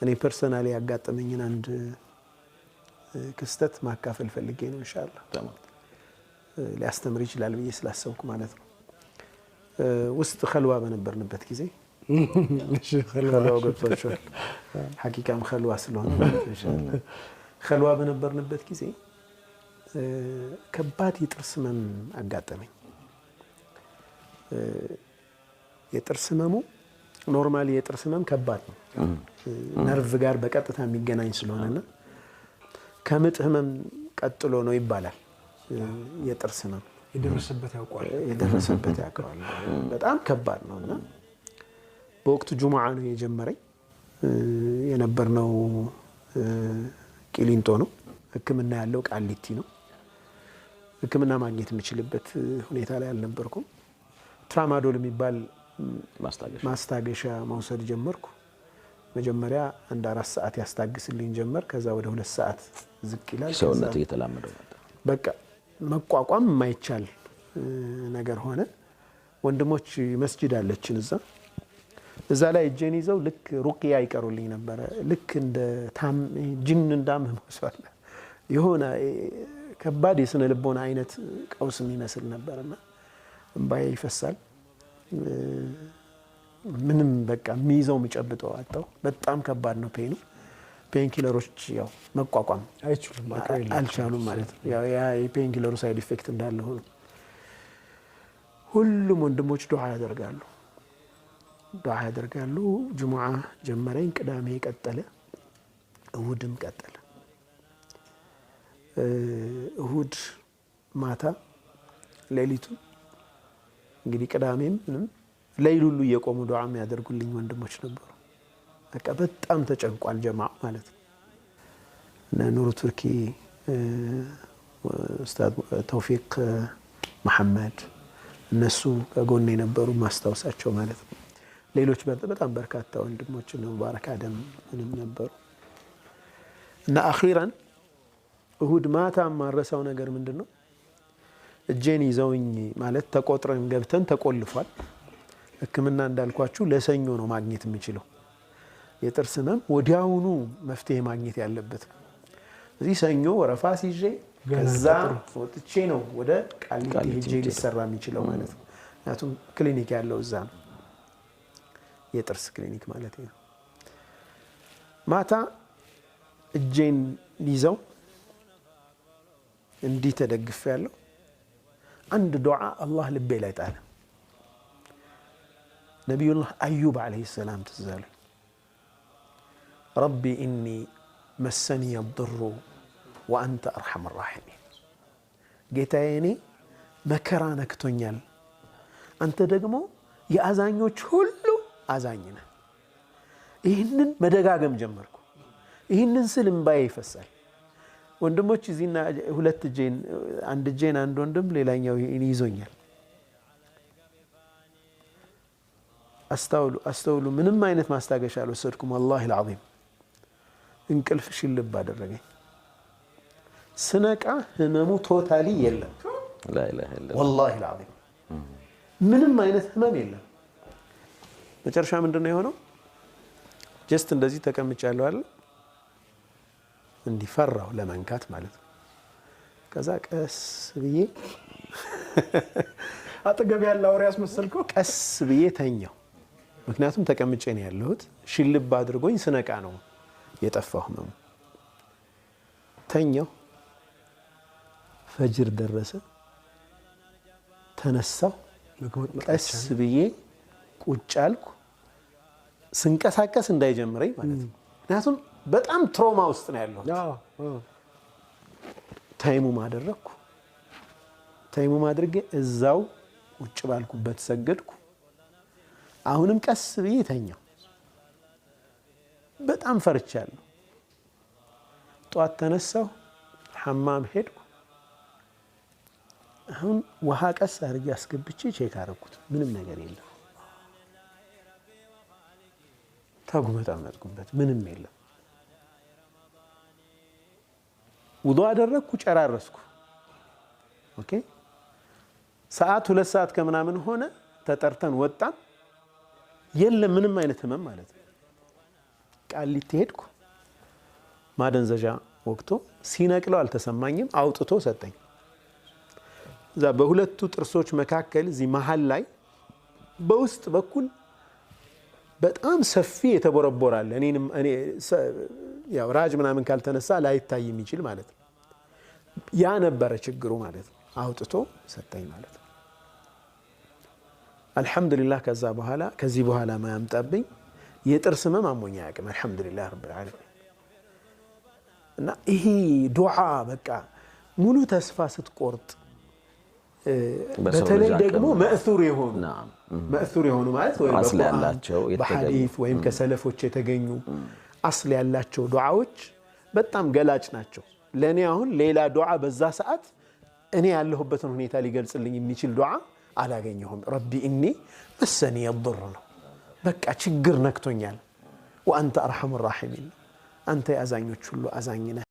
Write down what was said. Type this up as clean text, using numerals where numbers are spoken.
እኔ ፐርሰናሊ ያጋጠመኝን አንድ ክስተት ማካፈል ፈልጌ ነው ኢንሻአላህ ሊያስተምር ይችላል ብዬ ስላሰብኩ ማለት ነው ውስጥ ኸልዋ በነበርንበት ጊዜ ኸልዋ ገብቷቸዋል ሐቂቃም ኸልዋ ስለሆነ ኢንሻአላህ ኸልዋ በነበርንበት ጊዜ ከባድ የጥርስ ህመም አጋጠመኝ የጥርስ ህመሙ ኖርማሊ የጥርስ ህመም ከባድ ነው ነርቭ ጋር በቀጥታ የሚገናኝ ስለሆነና ከምጥ ህመም ቀጥሎ ነው ይባላል የጥርስ ህመም የደረሰበት ያውቃል በጣም ከባድ ነውና በወቅቱ ጁሙዓ ነው የጀመረኝ የነበርነው ቂሊንጦ ነው ህክምና ያለው ቃሊቲ ነው ህክምና ማግኘት የምችልበት ሁኔታ ላይ አልነበርኩም ትራማዶል የሚባል ማስታገሻ መውሰድ ጀመርኩ መጀመሪያ እንደ 4 ሰዓት ያስታግስልኝ ጀመር ከዛ ወደ 2 ሰዓት ዝቅ ይላል ሰውነት እየተላመደው ነበር በቃ መቋቋም የማይቻል ነገር ሆነ ወንድሞች መስጂድ አለችን እዛ ላይ እጄን ይዘው ልክ ሩቅያ ይቀሩልኝ ነበር ልክ እንደ ጅን እንዳመመው ሰው አለ የሆነ ከባድ የስነ ልቦና አይነት ቀውስ የሚመስል ነበርና እንባዬ ይፈሳል ምንም በቃ የሚይዘው የሚጨብጠው አጣው በጣም ከባድ ነው ፔን ኪለሮች ያው መቋቋም አልቻሉም ማለት ነው ያው ያ የፔን ኪለሩ ሳይድ ኢፌክት እንዳለ ሆኖ ሁሉም ወንድሞች ዱዓ ያደርጋሉ ጁሙዓ ጀመረኝ ቅዳሜ ቀጠለ እሁድም ቀጠለ እሁድ ማታ ሌሊቱ እንግዲህ ቅዳሜም ሌሊት ሁሉ እየቆሙ ዱዓ የሚያደርጉልኝ ወንድሞች ነበሩ በቃ በጣም ተጨንቋል ጀማዓ ማለት ነው እና ኑሩ ቱርኪ ኡስታዝ ተውፊቅ መሐመድ እነሱ ከጎኔ ነበሩ ማስተዋወሳቸው ማለት ነው ሌሎች በጣም በርካታ ወንድሞች ነው ሙባረክ አደም ምንም ነበሩ እና አኺራን እሁድ ማታ ማረሳው ነገር ምንድነው እጄን ይዘውኝ ማለት ተቆጥረን ገብተን ተቆልፏል ህክምና እንዳልኳችሁ ለሰኞ ነው ማግኘት የሚችለው የጥርስ ህመም ወዲያውኑ መፍትሄ ማግኘት ያለበት እዚህ ሰኞ ወረፋ ሲዤ ከዛ ወጥቼ ነው ወደ ቃሊቲ ሄጄ ሊሰራ የሚችለው ማለት ነው ምክንያቱም ክሊኒክ ያለው እዛ ነው የጥርስ ክሊኒክ ማለት ነው ማታ እጄን ይዘው እንዲህ ተደግፍ ያለው አንድ ዱዓ አላህ ልቤ ላይ ጣለ ነብዩላህ አዩብ አለይሂ ሰላም ተዛለ ረቢ ኢኒ መሰኒ የضሩ ወአንተ አርሐም الراحمين ጌታዬ እኔ መከራ ነክቶኛል አንተ ደግሞ የአዛኞች ሁሉ አዛኝ ነህ ይህንን መደጋገም ጀመርኩ ይህንን ስል እንባዬ ይፈሳል ወንድሞች እዚህና ሁለት እጄን አንድ ወንድም ሌላኛው ይዞኛል አስተውሉ ምንም አይነት ማስታገሻ አልወሰድኩም والله العظيم እንቅልፍ ሽልብ አደረገኝ ስነቃ ህመሙ ቶታሊ የለም لا اله الا الله والله العظيم ምንም አይነት ህመም የለም መጨረሻ ምንድነው የሆነው ጀስት እንደዚህ ተቀምጫለሁ አይደል እንዲፈራው ለመንካት ማለት ነው ከዛ ቀስ ብዬ አጠገብ ያለ አውሬ ያስመሰልከው ቀስ ብዬ ተኛው ምክንያቱም ተቀምጬ ነው ያለሁት ሽልብ አድርጎኝ ስነቃ ነው የጠፋው ህመሙ ተኛው ፈጅር ደረሰ ተነሳው ቀስ ብዬ ቁጭ አልኩ ስንቀሳቀስ እንዳይጀምረኝ ማለት ነው ምክንያቱም በጣም ትሮማ ውስጥ ነው ያለሁት ታይሙም አድርጌ እዛው ቁጭ ባልኩበት ሰገድኩ አሁንም ቀስ ብዬ ተኛው በጣም ፈርቻለሁ ጧት ተነሳው ሐማም ሄድኩ አሁን ውሃ ቀስ አድርጌ አስገብቼ ቼክ አደረኩት ምንም ነገር የለም ተጉመጣመጥኩበት ምንም የለም ውዱእ አደረኩ ጨራረስኩ ኦኬ ሰዓት 2 ሰዓት ከምናምን ሆነ ተጠርተን ወጣን የለም ምንም አይነት ህመም ማለት ነው ቃሊቲ ሄድኩ ማደንዘዣ ወቅቶ ሲነቅለው አልተሰማኝም አውጥቶ ሰጠኝ እዛ በሁለቱ ጥርሶች መካከል እዚህ መሃል ላይ በውስጥ በኩል በጣም ሰፊ የተቦረቦራል እኔ ያው ራጅ ምናምን ካልተነሳ ላይታይ የሚችል ማለት ነው ያ ነበር ችግሩ ማለት ነው አውጥቶ ሰጠኝ ማለት ነው አልহামዱሊላህ ከዚህ በኋላ ማያምጣብኝ የጥርስ ህመም አሞኛ ያቀም አልহামዱሊላህ ረብል ዓለሚን እና ይሄ ዱዓ በቃ ሙሉ ተስፋ ስትቆርጥ በተለይ ደግሞ መእثር የሆኑ ማለት ወይ በሐዲስ ወይም ከሰለፎች የተገኙ አስል ያላቸው ዱዓዎች በጣም ገላጭ ናቸው ለኔ አሁን ሌላ ዱዓ በዛ ሰዓት እኔ ያለሁበትን ሁኔታ ሊገልጽልኝ የሚችል ዱዓ አላገኘሁም ረቢ ኢኒ መሰኒ የضر ነው በቃ ችግር ነክቶኛል ወአንተ አርሐሙ الراحمين አንተ ያዛኞች ሁሉ አዛኝ ነህ